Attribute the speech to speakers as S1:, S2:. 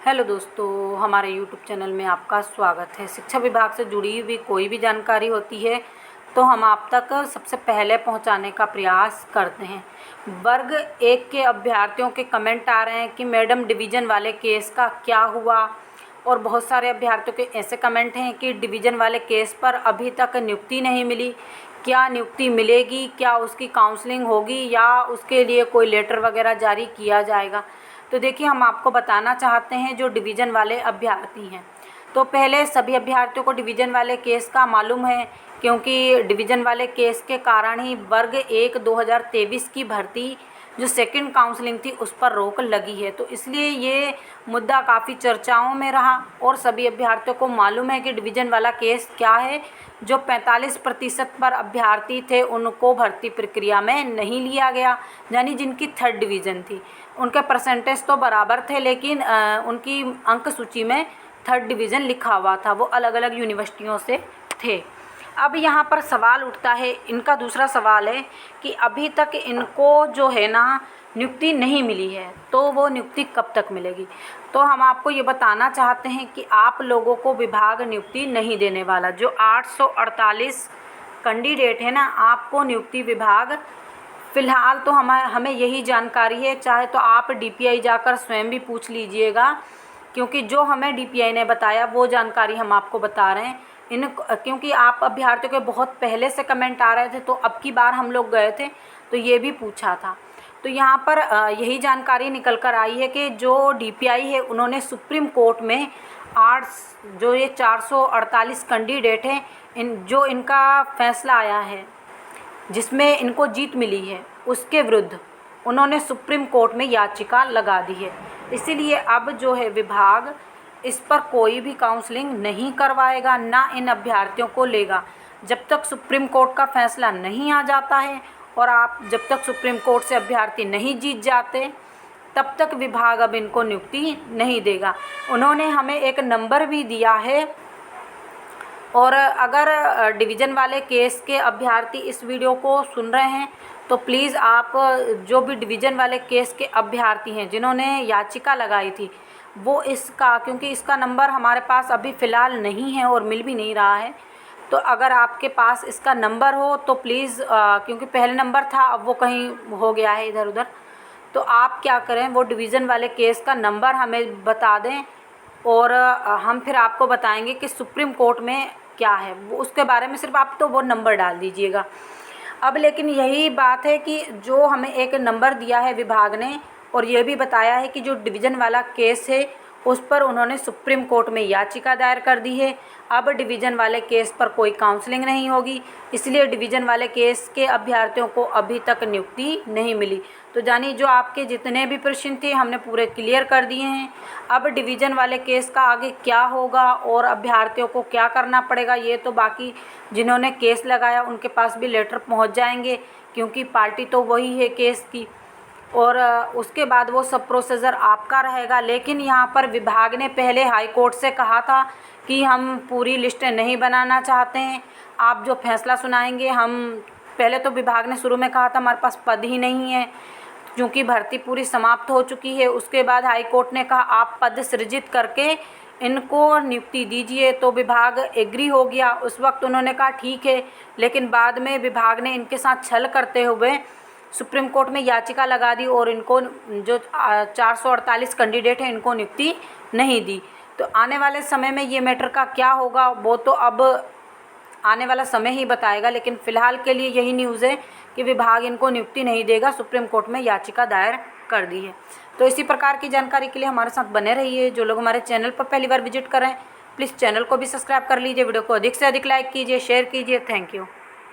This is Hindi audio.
S1: हेलो दोस्तों, हमारे यूट्यूब चैनल में आपका स्वागत है। शिक्षा विभाग से जुड़ी हुई कोई भी जानकारी होती है तो हम आप तक सबसे पहले पहुंचाने का प्रयास करते हैं। वर्ग 1 के अभ्यर्थियों के कमेंट आ रहे हैं कि मैडम डिवीज़न वाले केस का क्या हुआ, और बहुत सारे अभ्यर्थियों के ऐसे कमेंट हैं कि डिवीज़न वाले केस पर अभी तक नियुक्ति नहीं मिली। क्या नियुक्ति मिलेगी, क्या उसकी काउंसलिंग होगी या उसके लिए कोई लेटर वगैरह जारी किया जाएगा। तो देखिए, हम आपको बताना चाहते हैं जो डिवीज़न वाले अभ्यर्थी हैं। तो पहले सभी अभ्यर्थियों को डिवीज़न वाले केस का मालूम है, क्योंकि डिवीज़न वाले केस के कारण ही वर्ग 1 2023 की भर्ती जो सेकंड काउंसलिंग थी उस पर रोक लगी है। तो इसलिए ये मुद्दा काफ़ी चर्चाओं में रहा और सभी अभ्यर्थियों को मालूम है कि डिवीज़न वाला केस क्या है। जो 45% पर अभ्यर्थी थे उनको भर्ती प्रक्रिया में नहीं लिया गया, यानी जिनकी 3rd डिवीज़न थी उनके परसेंटेज तो बराबर थे, लेकिन उनकी अंक सूची में 3rd डिवीज़न लिखा हुआ था, वो अलग अलग यूनिवर्सिटियों से थे। अब यहाँ पर सवाल उठता है, इनका दूसरा सवाल है कि अभी तक इनको जो है ना नियुक्ति नहीं मिली है, तो वो नियुक्ति कब तक मिलेगी। तो हम आपको ये बताना चाहते हैं कि आप लोगों को विभाग नियुक्ति नहीं देने वाला। जो 848 कैंडिडेट है ना, आपको नियुक्ति विभाग फ़िलहाल तो हमें यही जानकारी है। चाहे तो आप DPI जाकर स्वयं भी पूछ लीजिएगा, क्योंकि जो हमें DPI ने बताया वो जानकारी हम आपको बता रहे हैं। क्योंकि आप अभ्यर्थियों के बहुत पहले से कमेंट आ रहे थे, तो अब की बार हम लोग गए थे तो ये भी पूछा था। तो यहाँ पर यही जानकारी निकल कर आई है कि जो DPI है उन्होंने सुप्रीम कोर्ट में जो ये 448 कैंडिडेट हैं, इनका फैसला आया है जिसमें इनको जीत मिली है, उसके विरुद्ध उन्होंने सुप्रीम कोर्ट में याचिका लगा दी है। इसीलिए अब जो है विभाग इस पर कोई भी काउंसलिंग नहीं करवाएगा, ना इन अभ्यर्थियों को लेगा जब तक सुप्रीम कोर्ट का फैसला नहीं आ जाता है। और आप जब तक सुप्रीम कोर्ट से अभ्यर्थी नहीं जीत जाते तब तक विभाग अब इनको नियुक्ति नहीं देगा। उन्होंने हमें एक नंबर भी दिया है, और अगर डिवीज़न वाले केस के अभ्यर्थी इस वीडियो को सुन रहे हैं तो प्लीज़ आप जो भी डिवीज़न वाले केस के अभ्यर्थी हैं जिन्होंने याचिका लगाई थी वो इसका, क्योंकि इसका नंबर हमारे पास अभी फ़िलहाल नहीं है और मिल भी नहीं रहा है, तो अगर आपके पास इसका नंबर हो तो प्लीज़, क्योंकि पहले नंबर था अब वो कहीं हो गया है इधर उधर, तो आप क्या करें, वो डिवीज़न वाले केस का नंबर हमें बता दें और हम फिर आपको बताएंगे कि सुप्रीम कोर्ट में क्या है वो, उसके बारे में सिर्फ आप तो वो नंबर डाल दीजिएगा। अब लेकिन यही बात है कि जो हमें एक नंबर दिया है विभाग ने, और ये भी बताया है कि जो डिवीज़न वाला केस है उस पर उन्होंने सुप्रीम कोर्ट में याचिका दायर कर दी है। अब डिवीज़न वाले केस पर कोई काउंसलिंग नहीं होगी, इसलिए डिवीज़न वाले केस के अभ्यर्थियों को अभी तक नियुक्ति नहीं मिली। तो जानी जो आपके जितने भी प्रश्न थे हमने पूरे क्लियर कर दिए हैं। अब डिवीज़न वाले केस का आगे क्या होगा और अभ्यर्थियों को क्या करना पड़ेगा, ये तो बाकी जिन्होंने केस लगाया उनके पास भी लेटर पहुँच जाएंगे, क्योंकि पार्टी तो वही है केस की, और उसके बाद वो सब प्रोसीजर आपका रहेगा। लेकिन यहाँ पर विभाग ने पहले हाई कोर्ट से कहा था कि हम पूरी लिस्टें नहीं बनाना चाहते हैं, आप जो फैसला सुनाएंगे हम, पहले तो विभाग ने शुरू में कहा था हमारे पास पद ही नहीं है क्योंकि भर्ती पूरी समाप्त हो चुकी है। उसके बाद हाई कोर्ट ने कहा आप पद सृजित करके इनको नियुक्ति दीजिए, तो विभाग एग्री हो गया। उस वक्त उन्होंने कहा ठीक है, लेकिन बाद में विभाग ने इनके साथ छल करते हुए सुप्रीम कोर्ट में याचिका लगा दी और इनको जो 448 कैंडिडेट हैं इनको नियुक्ति नहीं दी। तो आने वाले समय में ये मैटर का क्या होगा वो तो अब आने वाला समय ही बताएगा, लेकिन फ़िलहाल के लिए यही न्यूज़ है कि विभाग इनको नियुक्ति नहीं देगा, सुप्रीम कोर्ट में याचिका दायर कर दी है। तो इसी प्रकार की जानकारी के लिए हमारे साथ बने रहिए। जो लोग हमारे चैनल पर पहली बार विजिट करें प्लीज़ चैनल को भी सब्सक्राइब कर लीजिए, वीडियो को अधिक से अधिक लाइक कीजिए, शेयर कीजिए। Thank you.